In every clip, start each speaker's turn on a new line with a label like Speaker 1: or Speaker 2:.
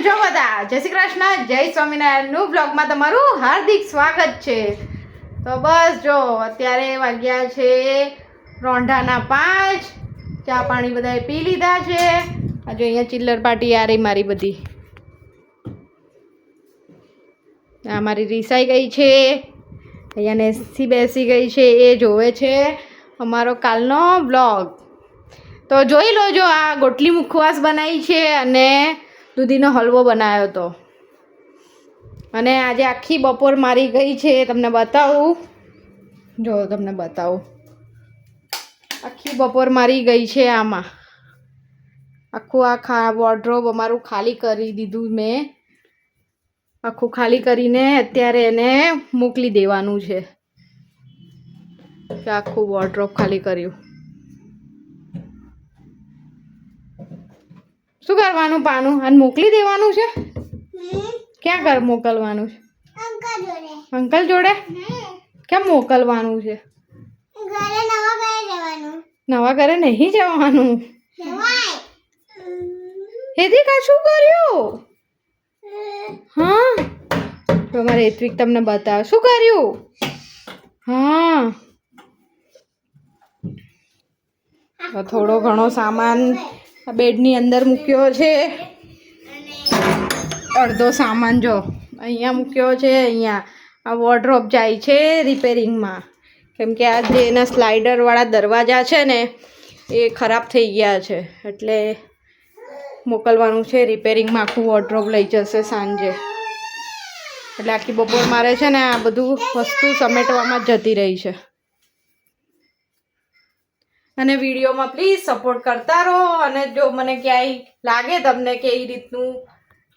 Speaker 1: જો બધા જય શ્રી કૃષ્ણ જય સ્વામિનારાયણનું બ્લોગમાં તમારું હાર્દિક સ્વાગત છે। તો બસ જો અત્યારે વાગ્યા છે 5:30। ચા પાણી બધાએ પી લીધા છે। આજે અહીંયા ચિલ્લર પાર્ટી આ રહી મારી બધી। આ મારી રીસાઈ ગઈ છે, અહીંયા નેસી બેસી ગઈ છે, એ જોવે છે અમારો કાલનો બ્લોગ। તો જોઈ લો, જો આ ગોટલી મુખવાસ બનાવી છે અને દૂધીનો હલવો બનાવ્યો હતો। અને આજે આખી બપોર મારી ગઈ છે, તમને બતાવું, જો તમને બતાવું, આખી બપોર મારી ગઈ છે આમાં। આખું આ વોર્ડરોબ અમારું ખાલી કરી દીધું મેં, આખું ખાલી કરીને અત્યારે એને મોકલી દેવાનું છે કે આખું વોર્ડરોબ ખાલી કર્યું। શું કરવાનું પાનું? અને મોકલી દેવાનું છે? ક્યાં મોકલવાનું છે? અંકલ જોડે? કેમ મોકલવાનું છે? નવા ઘરે નહીં જવાનું। હેદી કા શું કર્યું? હા, તો મારે હેત્વિક તમને બતાવ શું કર્યું। હા, તો થોડો ઘણો સામાન બેડની અંદર મૂક્યો છે। અડધો સામાન જો અહીંયા મૂક્યો છે। અહીંયા આ વોર્ડરોબ જાય છે રિપેરિંગમાં, કેમ કે આ જે એના સ્લાઇડરવાળા દરવાજા છે ને એ ખરાબ થઈ ગયા છે, એટલે મોકલવાનું છે રિપેરિંગમાં। આખું વોર્ડરોબ લઈ જશે સાંજે, એટલે આખી બપોર મારે છે ને આ બધું વસ્તુ સમેટવામાં જ જતી રહી છે। અને વિડીયોમાં પ્લીઝ સપોર્ટ કરતા રહો, અને જો મને ક્યાંય લાગે તમને કે એ રીતનું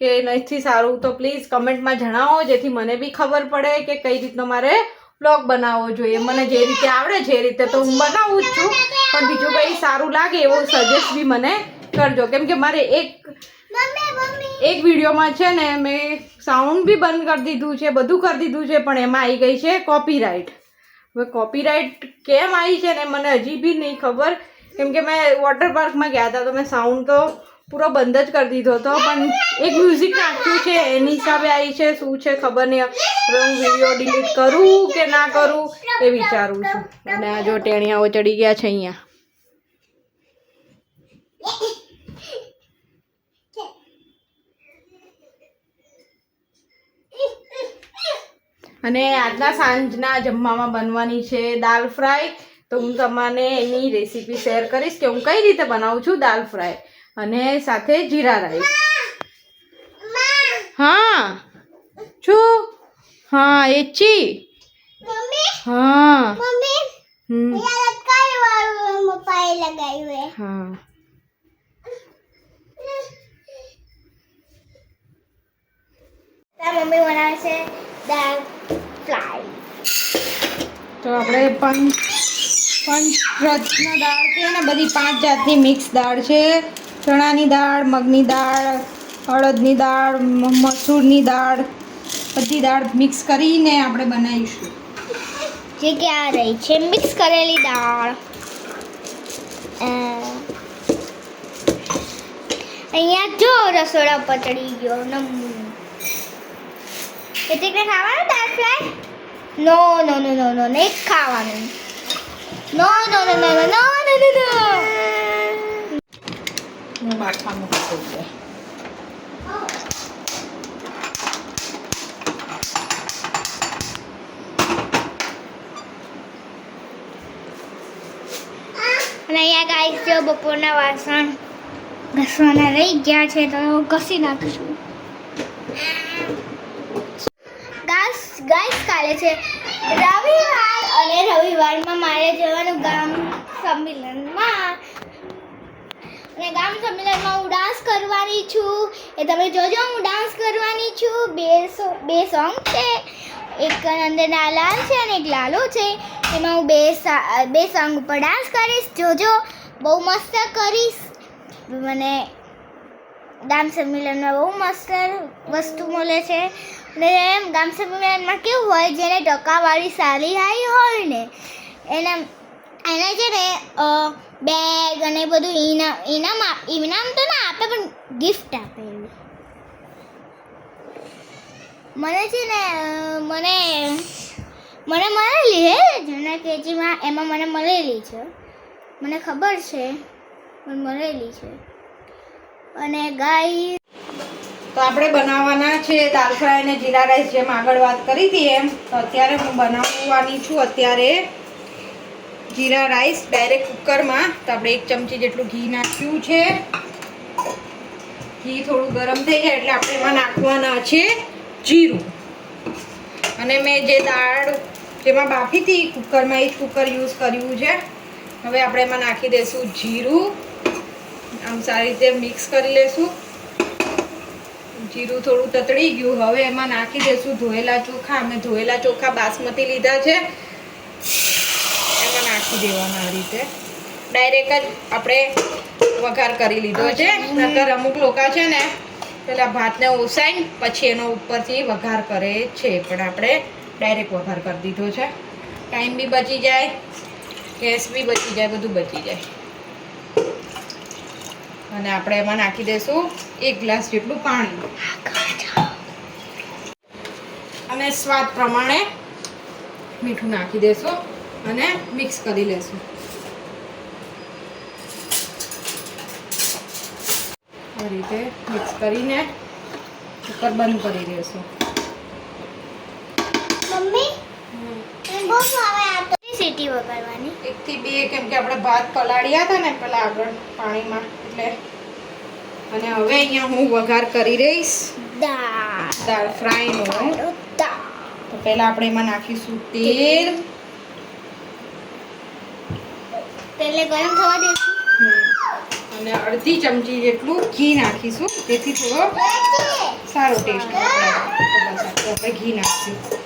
Speaker 1: કે નથી સારું તો પ્લીઝ કમેન્ટમાં જણાવો, જેથી મને બી ખબર પડે કે કઈ રીતનો મારે બ્લોગ બનાવવો જોઈએ। મને જે રીતે આવડે છે એ રીતે તો હું બનાવું જ છું, પણ બીજું કંઈ સારું લાગે એવું સજેસ્ટ બી મને કરજો, કેમ કે મારે એક વિડીયોમાં છે ને મેં સાઉન્ડ બી બંધ કરી દીધું છે, બધું કરી દીધું છે, પણ એમાં આવી ગઈ છે કોપીરાઇટ। હવે કોપીરાઇટ કેમ આવી છે ને મને હજી બી નહીં ખબર, કેમ કે મેં વોટર પાર્કમાં ગયા હતા તો મેં સાઉન્ડ તો પૂરો બંધ જ કરી દીધો હતો, પણ એક મ્યુઝિક નાખ્યું છે એની હિસાબે આવી છે। શું છે ખબર નહીં, હવે હું વિડીયો ડિલીટ કરું કે ના કરું એ વિચારું છું। અને આ જો ટેણિયાઓ ચડી ગયા છે અહીંયા। અને આજના સાંજના જમવામાં બનવાની છે દાલ ફ્રાય। તો હું તમને એની રેસીપી શેર કરીશ કે હું કઈ રીતે બનાવું છું દાલ ફ્રાય, અને સાથે જીરા રાઈસ। હા શું? હા એચી, હા હા,
Speaker 2: મમ્મી બનાવે છે દાળ ફ્રાય।
Speaker 1: તો આપણે પંચરત્ન દાળ છે ને, બધી 5 જાતની મિક્સ દાળ છે। ચણાની દાળ, મગની દાળ, અડદની દાળ, મસૂરની દાળ, બધી દાળ મિક્સ કરીને આપણે બનાવીશું।
Speaker 2: જે કે આ રહી છે મિક્સ કરેલી દાળ। અહીંયા જો રસોડા ઉપર ચડી ગયો નમૂ। એટલે ખાવાનું દાળ ફ્રાય? નો નો નો નો નો નહીં ખાવાનું। નો નો નો નો નો નો નો નો નો।
Speaker 1: હું બાફા મૂકી દઉં છે।
Speaker 2: અને અહીંયા ગાઈસ જો બપોરના વાસણ ઘસવાના રહી ગયા છે તો ઘસી નાખીશું। ગાઈસ કાલે છે રવિવાર, અને રવિવારમાં મારે જવાનું ગામ સંમેલનમાં, અને ગામ સંમેલનમાં હું ડાન્સ કરવાની છું। એ તમે જોજો, હું ડાન્સ કરવાની છું। બે સોંગ છે, એક નંદના લાલ છે અને એક લાલો છે। એમાં હું બે સોંગ ઉપર ડાન્સ કરીશ, જોજો બહુ મસ્ત કરીશ। મને ગામ સંમેલનમાં બહુ મસ્ત વસ્તુ મળે છે। અને ગામ સંમેલનમાં કેવું હોય, જેને ટકાવાળી સારી આવી હોય ને એને છે ને બેગ અને બધું ઇનામ તો ના આપે, પણ ગિફ્ટ આપે। એવું મને છે ને મને મને મળેલી હે જૂના કેજીમાં એમાં મને મળેલી છે મને ખબર છે મને મળેલી છે અને ગાઈ
Speaker 1: તો આપણે બનાવવાના છે દાળ ફ્રાય અને જીરા રાઈસ જેમ આગળ વાત કરી હતી એમ તો અત્યારે હું બનાવવાની છું અત્યારે જીરા રાઈસ ડાયરેક્ટ કુકરમાં તો આપણે 1 ચમચી જેટલું ઘી નાખ્યું છે ઘી થોડું ગરમ થઈ જાય એટલે આપણે એમાં નાખવાના છે જીરું અને મેં જે દાળ જેમાં બાફી હતી કુકરમાં એ જ કુકર યુઝ કર્યું છે હવે આપણે એમાં નાખી દઈશું જીરું આમ સારી રીતે મિક્સ કરી લેશું જીરું થોડું તતડી ગયું હવે એમાં નાખી દઈશું ધોયેલા ચોખા અમે ધોયેલા ચોખા બાસમતી લીધા છે એમાં નાખી દેવાના આ રીતે ડાયરેક્ટ જ આપણે વઘાર કરી લીધો છે નકર અમુક લોકો છે ને પેલા ભાતને ઓસાઈને પછી એનો ઉપરથી વઘાર કરે છે પણ આપણે ડાયરેક્ટ વઘાર કરી દીધો છે ટાઈમ બી બચી જાય ગેસ બી બચી જાય બધું બચી જાય અને આપણે એમાં નાખી દઈશું 1 ગ્લાસ જેટલું પાણી અને સ્વાદ પ્રમાણે મીઠું નાખી દઈશું અને મિક્સ કરી લેશું આ રીતે મિક્સ કરીને કુકર બંધ કરી દઈશું
Speaker 2: મમ્મી બહુ આવે આ તો સીટી વગાડવાની
Speaker 1: 1 થી 2 કેમ કે આપણે ભાત પલાળ્યા હતા ને પેલા આગળ પાણીમાં એટલે અને હવે અહીંયા હું વઘાર કરી રહીશ દાળ ફ્રાયનો તો પહેલા આપણે એમાં નાખીશું તેલ
Speaker 2: પહેલે ગરમ થવા દેશું
Speaker 1: અને અડધી ચમચી જેટલું ઘી નાખીશું જેથી થોડો સારો ટેસ્ટ આપણે ઘી નાખીશું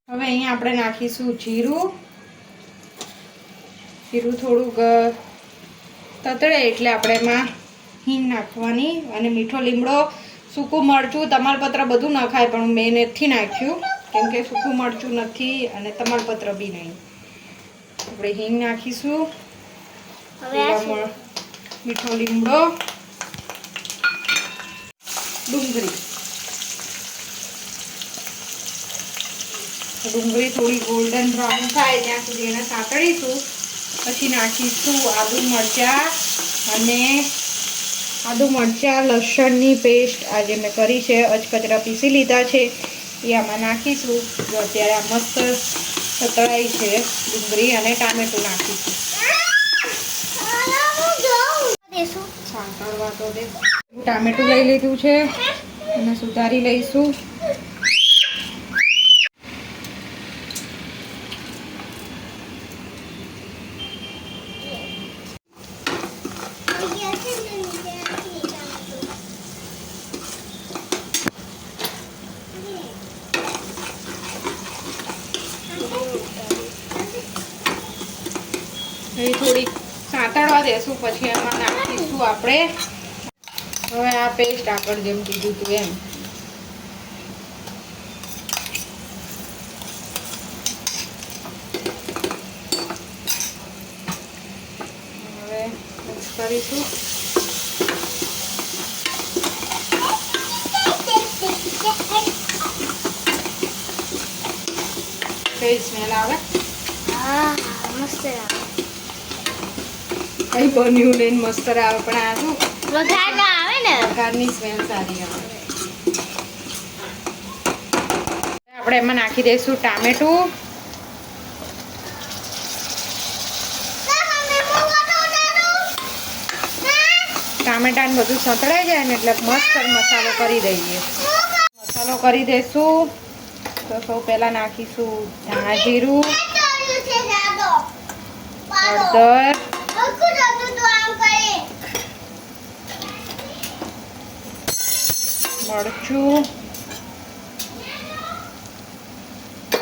Speaker 1: હવે અહીંયા આપણે નાખીશું જીરું થોડુંક તતડે એટલે આપણે એમાં હિંગ નાખવાની અને મીઠો લીમડો સૂકું મરચું તમાલપત્ર બધું નખાય પણ મેં નથી નાખ્યું કેમ કે સૂકું મરચું નથી અને તમાલપત્ર બી નહીં આપણે હિંગ નાખીશું
Speaker 2: હવે
Speaker 1: મીઠો લીમડો ડુંગળી થોડી ગોલ્ડન બ્રાઉન થાય ત્યાં સુધી એને સાતળીશું પછી નાખીશું આદુ મરચાં લસણની પેસ્ટ આજે મેં કરી છે અચકચરા પીસી લીધા છે એ આમાં નાખીશું જો અત્યારે આ મસ્ત સતળાઈ છે ડુંગળી અને ટામેટું નાખીશું સાંતળવા તો દે ટામેટું લઈ લીધું છે અને સુધારી લઈશું થોડીક સાંતળવા દેશું પછી એમાં નાખીશું આપણે હવે આ પેસ્ટ આગળ જેમ કીધું હતું એમ હવે મિક્સ કરીશું કઈ સ્મેલ આવે
Speaker 2: મસ્ત આવે
Speaker 1: કઈ બન્યું લઈને મસ્ત આવે પણ આ શું
Speaker 2: વઘાર ના આવે ને
Speaker 1: વઘારની સ્મેલ સારી આવે આપણે એમાં નાખી દઈશું ટામેટું ટામેટા ને બધું સતળાઈ જાય ને એટલે મસ્ત મસાલો કરી દઈએ મસાલો કરી દઈશું તો સૌ પહેલા નાખીશું ધાણા જીરું હળદર મરચું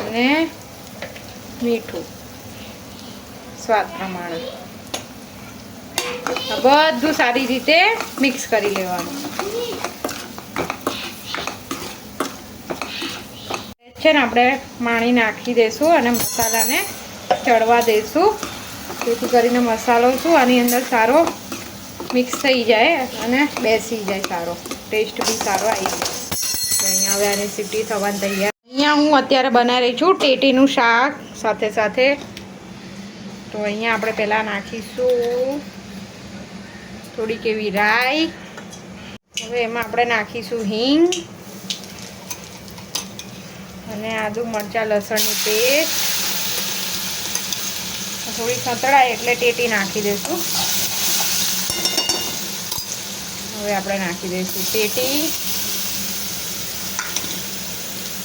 Speaker 1: અને મીઠું સ્વાદ પ્રમાણે બધું સારી રીતે મિક્સ કરી લેવાનું છે ને આપણે પાણી નાખી દઈશું અને મસાલાને ચડવા દઈશું જેથી કરીને મસાલો શું આની અંદર સારો મિક્સ થઈ જાય અને બેસી જાય, સારો ટેસ્ટ બી સારો આવી જાય. તો અહીંયા હવે આની સીટી થવાની તૈયાર. અહીંયા હું અત્યારે બનાવી રહી છું ટેટીનું શાક સાથે સાથે. તો અહીંયા આપણે પહેલાં નાખીશું થોડીક એવી રાઈ. હવે એમાં આપણે નાખીશું હિંગ અને આદુ મરચાં લસણની પેસ્ટ. થોડી સતળાય એટલે ટેટી નાખી દઈશું. હવે આપણે નાખી દઈશું ટેટી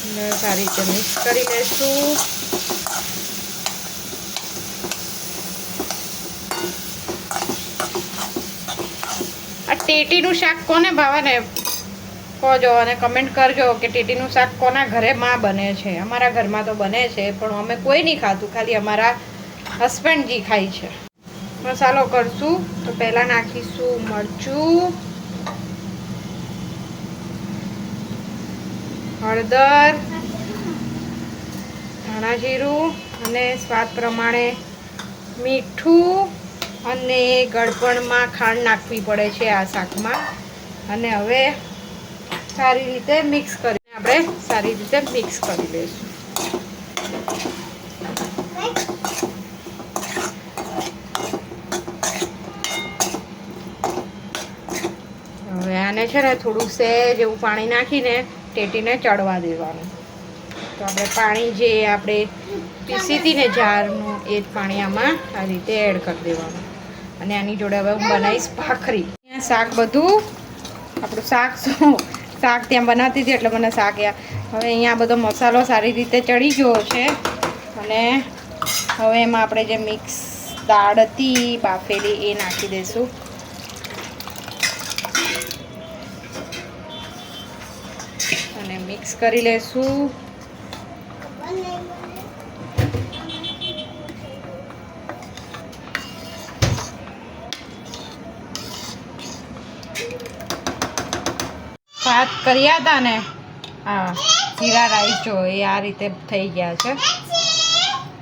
Speaker 1: અને સારી રીતે મિક્સ કરી લઈશું. આ ટેટીનું શાક કોને ભાવે ને કહો અને કમેન્ટ કરજો કે ટેટીનું શાક કોના ઘરેમાં બને છે. અમારા ઘરમાં તો બને છે પણ અમે કોઈ નહીં ખાતું, ખાલી અમારા હસબન્ડજી ખાય છે. મસાલો કરશું તો પહેલાં નાખીશું મરચું, હળદર, ધાણા જીરું અને સ્વાદ પ્રમાણે મીઠું. અને ગળપણમાં ખાંડ નાખવી પડે છે આ શાકમાં. અને હવે સારી રીતે મિક્સ કરીને આપણે સારી રીતે મિક્સ કરી લઈશું. હવે આને છે ને થોડું સહેજ એવું પાણી નાખીને ટેટીને ચડવા દેવાનું. તો આપણે પાણી જે આપણે પીસી હતી ને જારનું એ જ પાણી આમાં આ રીતે એડ કરી દેવાનું. અને આની જોડે હવે હું બનાવીશ ભાખરી. અહીંયા શાક બધું આપણું શાક ત્યાં બનાવતી હતી એટલે મને શાક યાદ. હવે અહીંયા બધો મસાલો સારી રીતે ચડી ગયો છે. અને હવે એમાં આપણે જે મિક્સ દાળ હતી બાફેલી એ નાખી દઈશું. અને મિક્સ કરી લઈશું. ભાત કર્યા હતા ને હા જીરા રાઈસ, જો એ આ રીતે થઈ ગયા છે.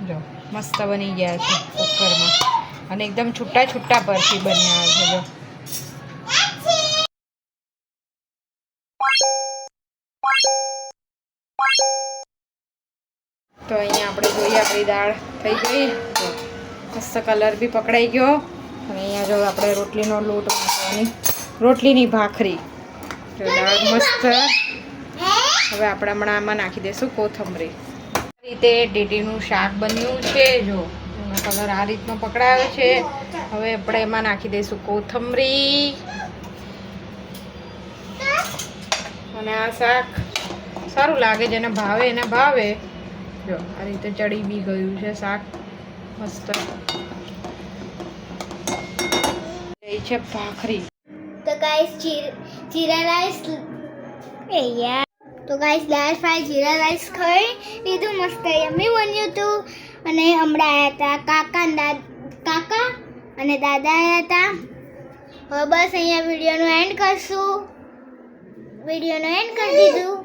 Speaker 1: જો મસ્ત બની ગયા છે કુકરમાં અને એકદમ છૂટા છૂટા પરથી બન્યા છે. જો તો અહીંયા આપણે જોઈએ આપણી દાળ થઈ ગઈ. જો મસ્ત કલર બી પકડાઈ ગયો. અને અહીંયા જો આપણે રોટલીનો લોટ મૂકવાની, રોટલીની ભાખરી. જો દાળ મસ્ત. હવે આપણે હમણાં આમાં નાખી દઈશું કોથમરી. આ રીતે ટેટીનું શાક બન્યું છે. જો એનો કલર આ રીતનો પકડાયો છે. હવે આપણે એમાં નાખી દઈશું કોથમરી. અને આ શાક સારું લાગે, જેને ભાવે એને ભાવે. જો આ રીતે ચડી બી ગયું છે શાક મસ્ત. એ છે ભાખરી.
Speaker 2: તો ગાઈસ જીરા રાઈસ દાળ ફ્રાય જીરા રાઈસ ખાઈ લીધું. મસ્ત યમ્મી બન્યું હતું. અને હમણાં આવ્યા હતા કાકા અને દાદા આવ્યા હતા. હવે બસ અહીંયા વિડીયોનો એન્ડ કરી દીધું.